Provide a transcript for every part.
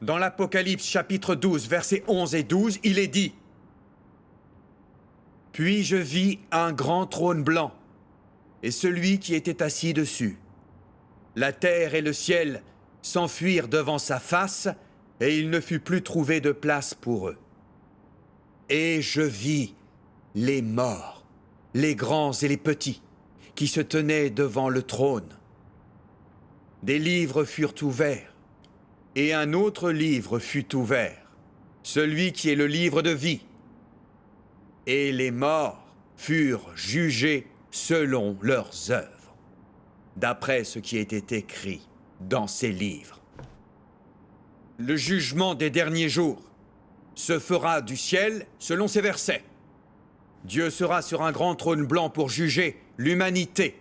Dans l'Apocalypse chapitre 12, versets 11 et 12, il est dit: « Puis je vis un grand trône blanc, et celui qui était assis dessus. La terre et le ciel s'enfuirent devant sa face, et il ne fut plus trouvé de place pour eux. Et je vis les morts, les grands et les petits, qui se tenaient devant le trône. Des livres furent ouverts, et un autre livre fut ouvert, celui qui est le livre de vie. Et les morts furent jugés selon leurs œuvres, d'après ce qui était écrit dans ces livres. Le jugement des derniers jours se fera du ciel selon ces versets. Dieu sera sur un grand trône blanc pour juger l'humanité.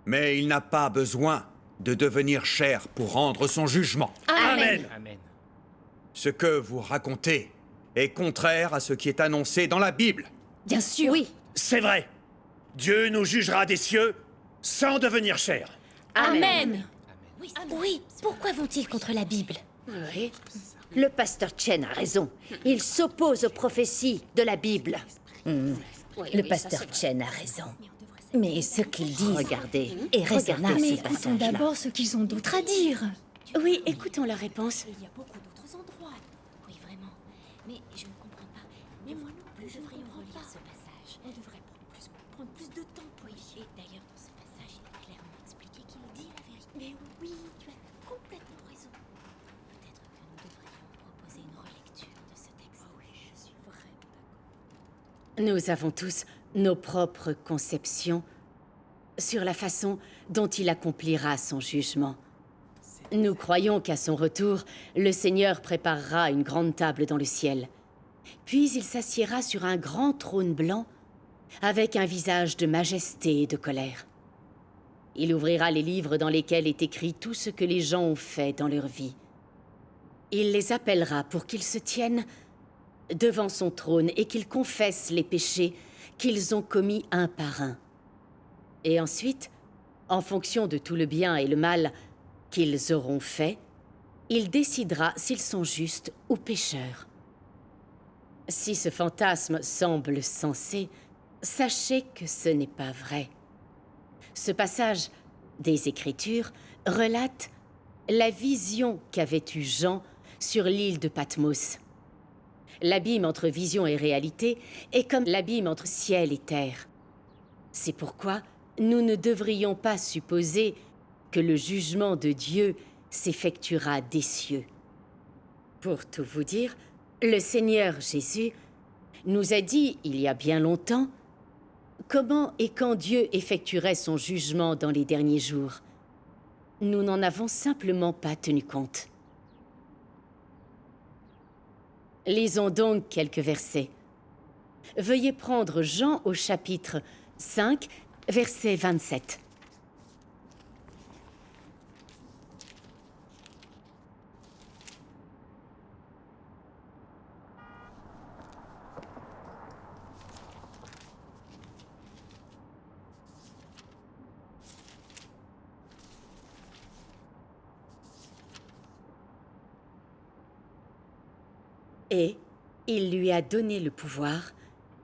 Mais il n'a pas besoin de devenir chair pour rendre son jugement. Amen. Amen. Ce que vous racontez est contraire à ce qui est annoncé dans la Bible. Bien sûr. Oui. C'est vrai. Dieu nous jugera des cieux sans devenir chair. Amen. Oui, pourquoi vont-ils contre la Bible? Oui. Le pasteur Chen a raison. Il s'oppose aux prophéties de la Bible. Le pasteur Chen a raison. Mais ce qu'ils disent Regardez, est raisonnable. regardez Mais ce écoutons passage-là. d'abord ce qu'ils ont d'autre à dire. Oui, écoutons la réponse. Il y a beaucoup d'autres endroits. Oui, vraiment. Mais je ne comprends pas. Mais moi non plus, je devrais relire ce passage. On devrait prendre plus de temps pour y. Et d'ailleurs, dans ce passage, il est clairement expliqué qu'il dit la vérité. Mais oui, tu as complètement raison. Peut-être que nous devrions proposer une relecture de ce texte. Oui, je suis vraiment d'accord. Nous avons tous nos propres conceptions sur la façon dont il accomplira son jugement. Nous croyons qu'à son retour, le Seigneur préparera une grande table dans le ciel. Puis il s'assiera sur un grand trône blanc avec un visage de majesté et de colère. Il ouvrira les livres dans lesquels est écrit tout ce que les gens ont fait dans leur vie. Il les appellera pour qu'ils se tiennent devant son trône et qu'ils confessent les péchés qu'ils ont commis un par un. Et ensuite, en fonction de tout le bien et le mal qu'ils auront fait, il décidera s'ils sont justes ou pécheurs. Si ce fantasme semble sensé, sachez que ce n'est pas vrai. Ce passage des Écritures relate la vision qu'avait eue Jean sur l'île de Patmos. L'abîme entre vision et réalité est comme l'abîme entre ciel et terre. C'est pourquoi nous ne devrions pas supposer que le jugement de Dieu s'effectuera des cieux. Pour tout vous dire, le Seigneur Jésus nous a dit il y a bien longtemps comment et quand Dieu effectuerait son jugement dans les derniers jours. Nous n'en avons simplement pas tenu compte. Lisons donc quelques versets. Veuillez prendre Jean au chapitre 5, verset 27. Et il lui a donné le pouvoir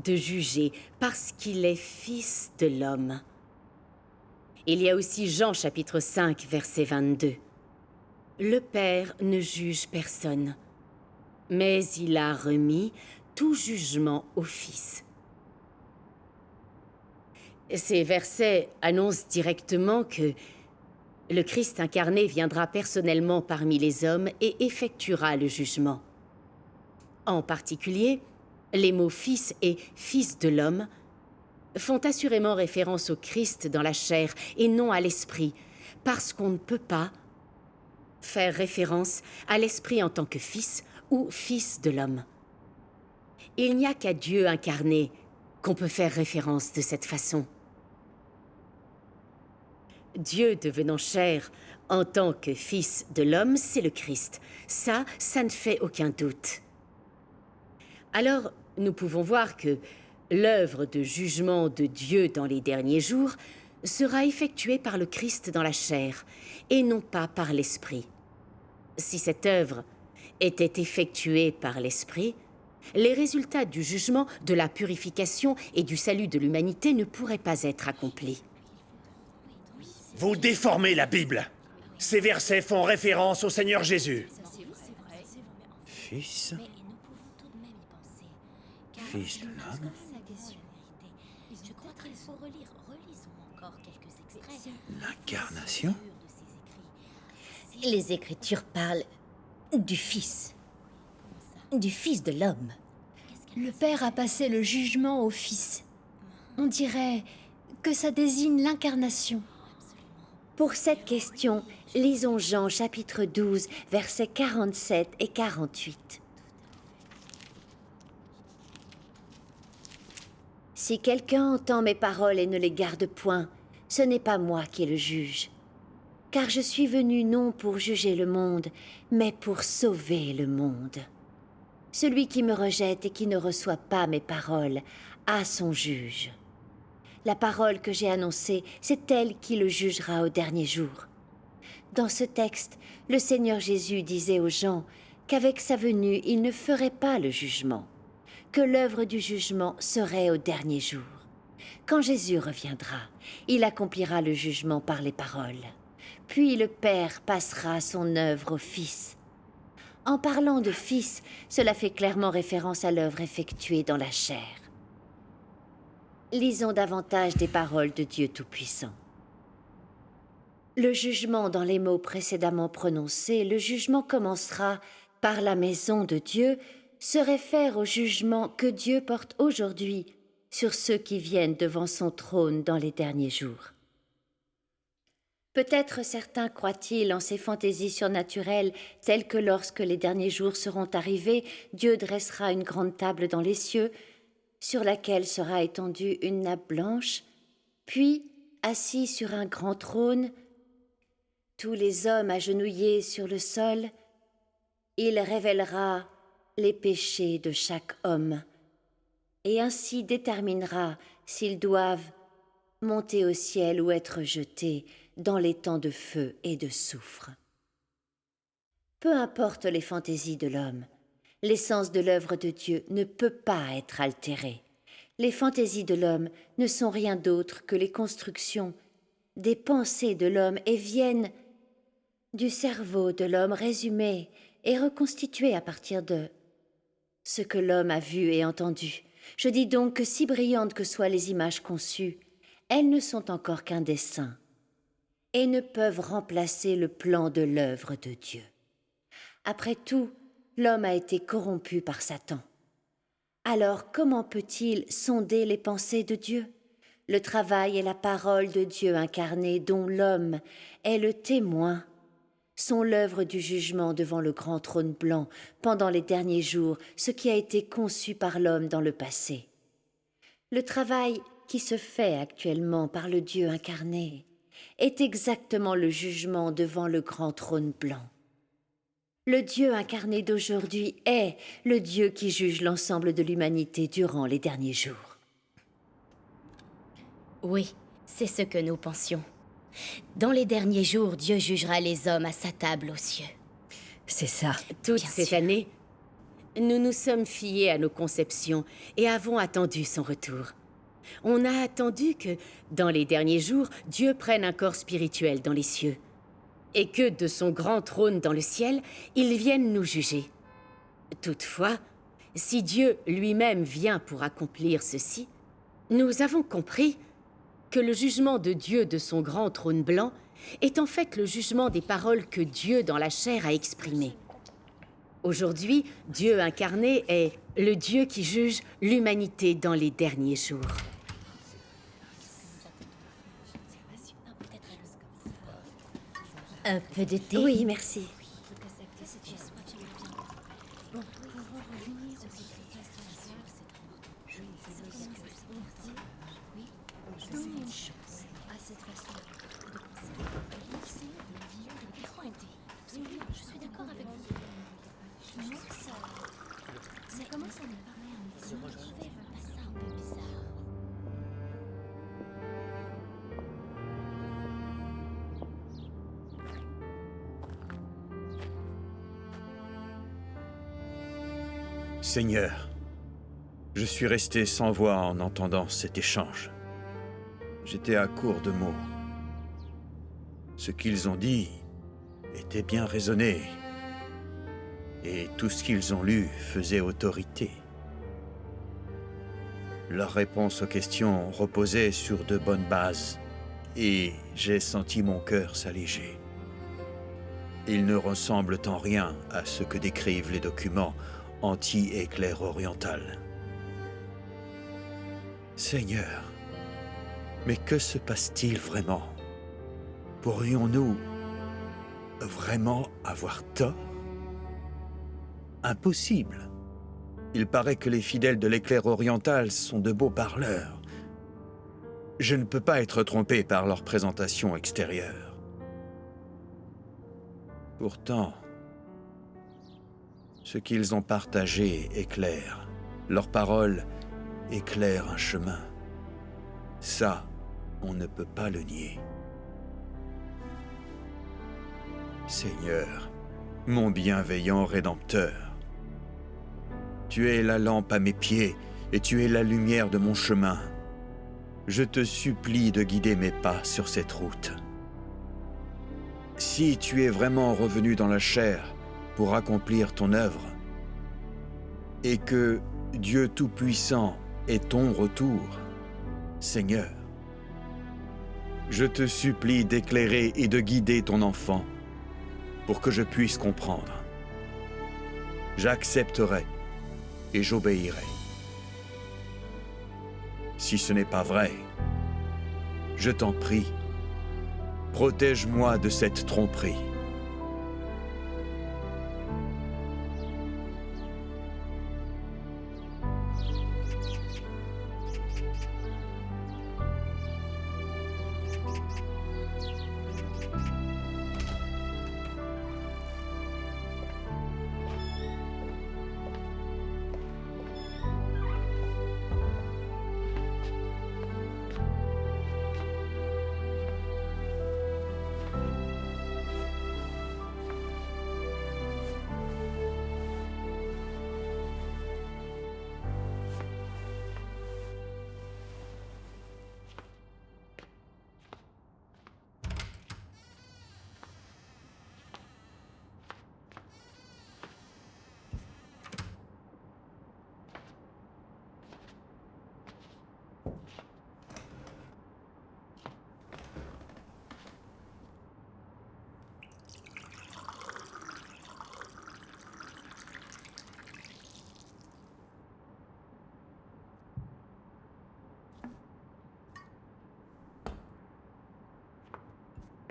de juger parce qu'il est fils de l'homme. Il y a aussi Jean chapitre 5, verset 22. Le Père ne juge personne, mais il a remis tout jugement au Fils. Ces versets annoncent directement que le Christ incarné viendra personnellement parmi les hommes et effectuera le jugement. En particulier, les mots « fils » et « fils de l'homme » font assurément référence au Christ dans la chair et non à l'esprit, parce qu'on ne peut pas faire référence à l'esprit en tant que fils ou fils de l'homme. Il n'y a qu'à Dieu incarné qu'on peut faire référence de cette façon. Dieu devenant chair en tant que fils de l'homme, c'est le Christ. Ça ne fait aucun doute. Alors, nous pouvons voir que l'œuvre de jugement de Dieu dans les derniers jours sera effectuée par le Christ dans la chair, et non pas par l'Esprit. Si cette œuvre était effectuée par l'Esprit, les résultats du jugement, de la purification et du salut de l'humanité ne pourraient pas être accomplis. Vous déformez la Bible. Ces versets font référence au Seigneur Jésus. Fils, Mais nous pouvons tout de même y penser. Car fils de l'homme. la vérité. Je crois qu'il faut relire. Relisons encore quelques extraits. L'incarnation? De ses écrits. Les Écritures parlent du Fils. Du Fils de l'homme. Le Père a passé le jugement au Fils. On dirait que ça désigne l'incarnation. Pour cette question, lisons Jean chapitre 12, versets 47 et 48. Si quelqu'un entend mes paroles et ne les garde point, ce n'est pas moi qui le juge. Car je suis venu non pour juger le monde, mais pour sauver le monde. Celui qui me rejette et qui ne reçoit pas mes paroles a son juge. La parole que j'ai annoncée, c'est elle qui le jugera au dernier jour. Dans ce texte, le Seigneur Jésus disait aux gens qu'avec sa venue, il ne ferait pas le jugement, que l'œuvre du jugement serait au dernier jour. Quand Jésus reviendra, il accomplira le jugement par les paroles. Puis le Père passera son œuvre au Fils. En parlant de Fils, cela fait clairement référence à l'œuvre effectuée dans la chair. Lisons davantage des paroles de Dieu Tout-Puissant. Le jugement dans les mots précédemment prononcés, le jugement commencera par la maison de Dieu, se réfère au jugement que Dieu porte aujourd'hui sur ceux qui viennent devant son trône dans les derniers jours. Peut-être certains croient-ils en ces fantaisies surnaturelles telles que lorsque les derniers jours seront arrivés, Dieu dressera une grande table dans les cieux, sur laquelle sera étendue une nappe blanche, puis, assis sur un grand trône, tous les hommes agenouillés sur le sol, il révélera les péchés de chaque homme, et ainsi déterminera s'ils doivent monter au ciel ou être jetés dans les temps de feu et de soufre. Peu importe les fantaisies de l'homme, l'essence de l'œuvre de Dieu ne peut pas être altérée. Les fantaisies de l'homme ne sont rien d'autre que les constructions des pensées de l'homme et viennent du cerveau de l'homme résumé et reconstitué à partir de ce que l'homme a vu et entendu. Je dis donc que si brillantes que soient les images conçues, elles ne sont encore qu'un dessin et ne peuvent remplacer le plan de l'œuvre de Dieu. Après tout, l'homme a été corrompu par Satan. Alors comment peut-il sonder les pensées de Dieu? Le travail et la parole de Dieu incarné, dont l'homme est le témoin, sont l'œuvre du jugement devant le grand trône blanc pendant les derniers jours, ce qui a été conçu par l'homme dans le passé. Le travail qui se fait actuellement par le Dieu incarné est exactement le jugement devant le grand trône blanc. Le Dieu incarné d'aujourd'hui est le Dieu qui juge l'ensemble de l'humanité durant les derniers jours. Oui, c'est ce que nous pensions. Dans les derniers jours, Dieu jugera les hommes à sa table aux cieux. C'est ça. Toutes Bien ces sûr. années, nous nous sommes fiés à nos conceptions et avons attendu son retour. On a attendu que, dans les derniers jours, Dieu prenne un corps spirituel dans les cieux et que, de son grand trône dans le ciel, il vienne nous juger. Toutefois, si Dieu lui-même vient pour accomplir ceci, nous avons compris que le jugement de Dieu de son grand trône blanc est en fait le jugement des paroles que Dieu dans la chair a exprimées. Aujourd'hui, Dieu incarné est le Dieu qui juge l'humanité dans les derniers jours. Un peu de thé? Oui, merci. Je suis d'accord avec vous. Ça commence à me paraître un peu bizarre. Seigneur, je suis resté sans voix en entendant cet échange. J'étais à court de mots. Ce qu'ils ont dit était bien raisonné, et tout ce qu'ils ont lu faisait autorité. Leurs réponses aux questions reposaient sur de bonnes bases, et j'ai senti mon cœur s'alléger. Ils ne ressemblent en rien à ce que décrivent les documents anti-éclair oriental. Seigneur, mais que se passe-t-il vraiment? Pourrions-nous vraiment avoir tort? Impossible. Il paraît que les fidèles de l'éclair oriental sont de beaux parleurs. Je ne peux pas être trompé par leur présentation extérieure. Pourtant, ce qu'ils ont partagé est clair. Leurs paroles éclairent un chemin. Ça, on ne peut pas le nier. Seigneur, mon bienveillant Rédempteur, tu es la lampe à mes pieds et tu es la lumière de mon chemin. Je te supplie de guider mes pas sur cette route. Si tu es vraiment revenu dans la chair pour accomplir ton œuvre, et que Dieu Tout-Puissant est ton retour, Seigneur, je te supplie d'éclairer et de guider ton enfant pour que je puisse comprendre. J'accepterai et j'obéirai. Si ce n'est pas vrai, je t'en prie, protège-moi de cette tromperie.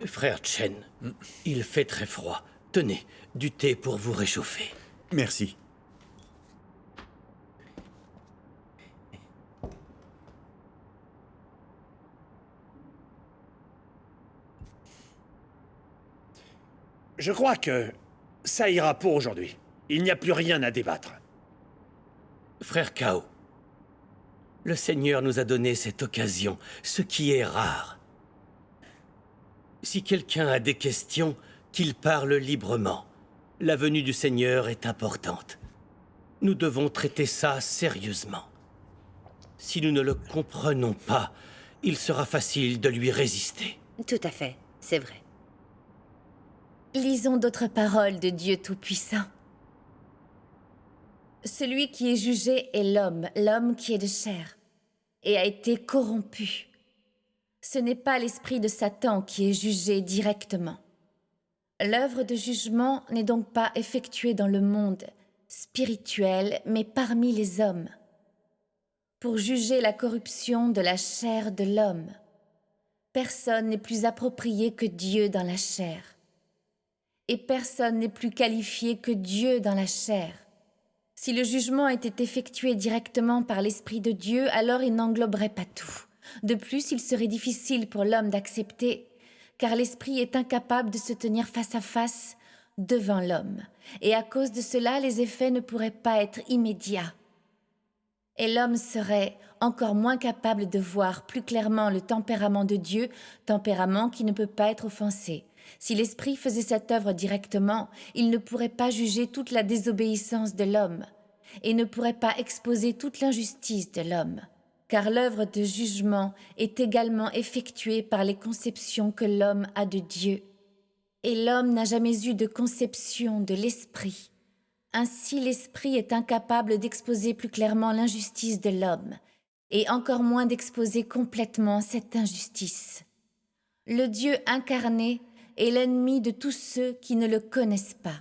Frère Chen, il fait très froid. Tenez, du thé pour vous réchauffer. Merci. Je crois que ça ira pour aujourd'hui. Il n'y a plus rien à débattre. Frère Cao, le Seigneur nous a donné cette occasion, ce qui est rare. Si quelqu'un a des questions, qu'il parle librement. La venue du Seigneur est importante. Nous devons traiter ça sérieusement. Si nous ne le comprenons pas, il sera facile de lui résister. Tout à fait, c'est vrai. Lisons d'autres paroles de Dieu Tout-Puissant. Celui qui est jugé est l'homme, l'homme qui est de chair, et a été corrompu. Ce n'est pas l'esprit de Satan qui est jugé directement. L'œuvre de jugement n'est donc pas effectuée dans le monde spirituel, mais parmi les hommes, pour juger la corruption de la chair de l'homme. Personne n'est plus approprié que Dieu dans la chair, et personne n'est plus qualifié que Dieu dans la chair. Si le jugement était effectué directement par l'Esprit de Dieu, alors il n'engloberait pas tout. De plus, il serait difficile pour l'homme d'accepter, car l'esprit est incapable de se tenir face à face devant l'homme, et à cause de cela, les effets ne pourraient pas être immédiats. Et l'homme serait encore moins capable de voir plus clairement le tempérament de Dieu, tempérament qui ne peut pas être offensé. Si l'esprit faisait cette œuvre directement, il ne pourrait pas juger toute la désobéissance de l'homme. et ne pourrait pas exposer toute l'injustice de l'homme, car l'œuvre de jugement est également effectuée par les conceptions que l'homme a de Dieu. Et l'homme n'a jamais eu de conception de l'esprit. Ainsi, l'esprit est incapable d'exposer plus clairement l'injustice de l'homme, et encore moins d'exposer complètement cette injustice. Le Dieu incarné est l'ennemi de tous ceux qui ne le connaissent pas.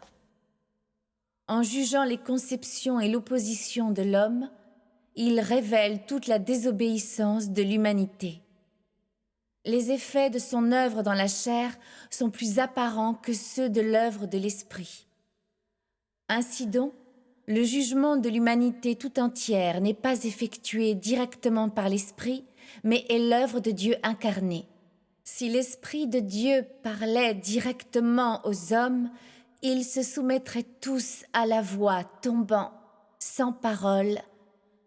En jugeant les conceptions et l'opposition de l'homme, il révèle toute la désobéissance de l'humanité. Les effets de son œuvre dans la chair sont plus apparents que ceux de l'œuvre de l'esprit. Ainsi donc, le jugement de l'humanité tout entière n'est pas effectué directement par l'esprit, mais est l'œuvre de Dieu incarné. Si l'esprit de Dieu parlait directement aux hommes, ils se soumettraient tous à la voix tombant, sans parole,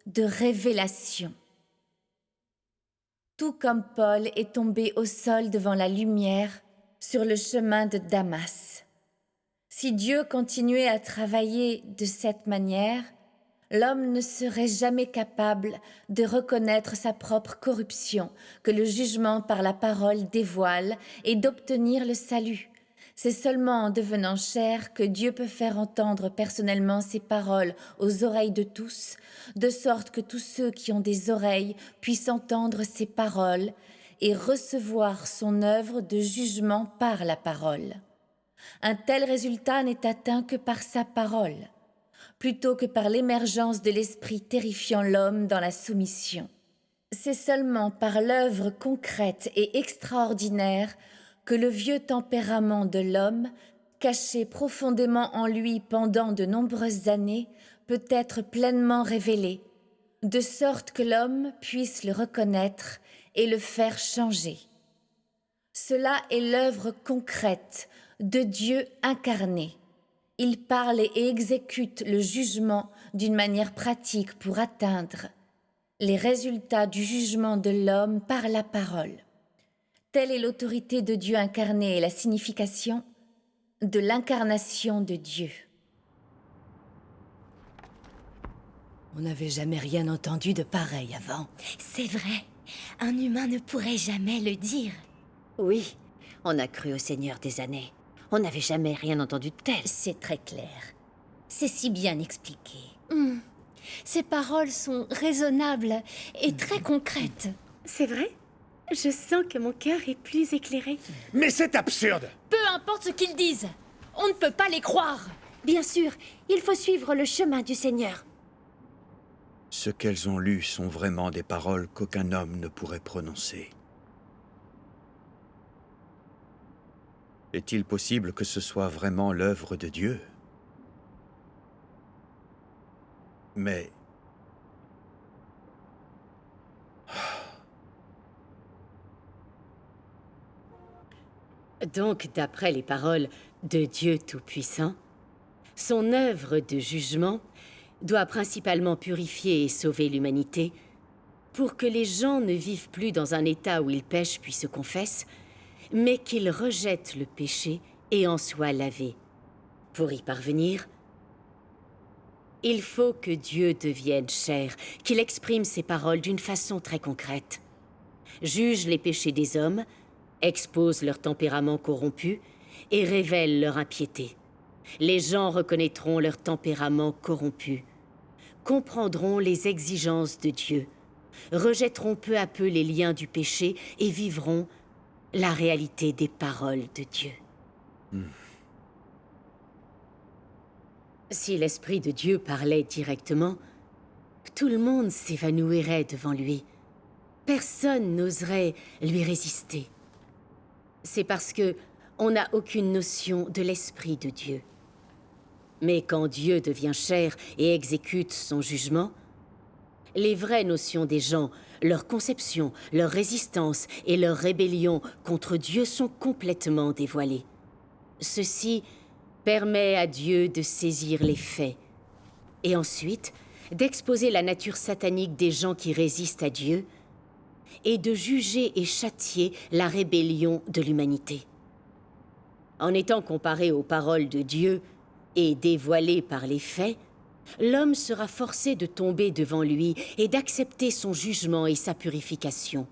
de révélation. Tout comme Paul est tombé au sol devant la lumière sur le chemin de Damas. Si Dieu continuait à travailler de cette manière, l'homme ne serait jamais capable de reconnaître sa propre corruption que le jugement par la parole dévoile et d'obtenir le salut. C'est seulement en devenant chair que Dieu peut faire entendre personnellement ses paroles aux oreilles de tous, de sorte que tous ceux qui ont des oreilles puissent entendre ses paroles et recevoir son œuvre de jugement par la parole. Un tel résultat n'est atteint que par sa parole, plutôt que par l'émergence de l'esprit terrifiant l'homme dans la soumission. C'est seulement par l'œuvre concrète et extraordinaire que le vieux tempérament de l'homme, caché profondément en lui pendant de nombreuses années, peut être pleinement révélé, de sorte que l'homme puisse le reconnaître et le faire changer. Cela est l'œuvre concrète de Dieu incarné. Il parle et exécute le jugement d'une manière pratique pour atteindre les résultats du jugement de l'homme par la parole. Telle est l'autorité de Dieu incarné et la signification de l'incarnation de Dieu. On n'avait jamais rien entendu de pareil avant. C'est vrai. Un humain ne pourrait jamais le dire. Oui, on a cru au Seigneur des années. On n'avait jamais rien entendu de tel. C'est très clair. C'est si bien expliqué. Ces paroles sont raisonnables et très concrètes. C'est vrai? Je sens que mon cœur est plus éclairé. Mais c'est absurde! Peu importe ce qu'ils disent, on ne peut pas les croire. Bien sûr, il faut suivre le chemin du Seigneur. Ce qu'elles ont lu sont vraiment des paroles qu'aucun homme ne pourrait prononcer. Est-il possible que ce soit vraiment l'œuvre de Dieu? Mais... Donc, d'après les paroles de Dieu Tout-Puissant, son œuvre de jugement doit principalement purifier et sauver l'humanité pour que les gens ne vivent plus dans un état où ils pêchent puis se confessent, mais qu'ils rejettent le péché et en soient lavés. Pour y parvenir, il faut que Dieu devienne chair, qu'il exprime ses paroles d'une façon très concrète, juge les péchés des hommes, expose leur tempérament corrompu et révèle leur impiété. Les gens reconnaîtront leur tempérament corrompu, comprendront les exigences de Dieu, rejetteront peu à peu les liens du péché et vivront la réalité des paroles de Dieu. Si l'Esprit de Dieu parlait directement, tout le monde s'évanouirait devant lui. Personne n'oserait lui résister. C'est parce que on n'a aucune notion de l'Esprit de Dieu. Mais quand Dieu devient chair et exécute son jugement, les vraies notions des gens, leur conception, leur résistance et leur rébellion contre Dieu sont complètement dévoilées. Ceci permet à Dieu de saisir les faits et ensuite d'exposer la nature satanique des gens qui résistent à Dieu et de juger et châtier la rébellion de l'humanité. En étant comparé aux paroles de Dieu et dévoilé par les faits, l'homme sera forcé de tomber devant lui et d'accepter son jugement et sa purification.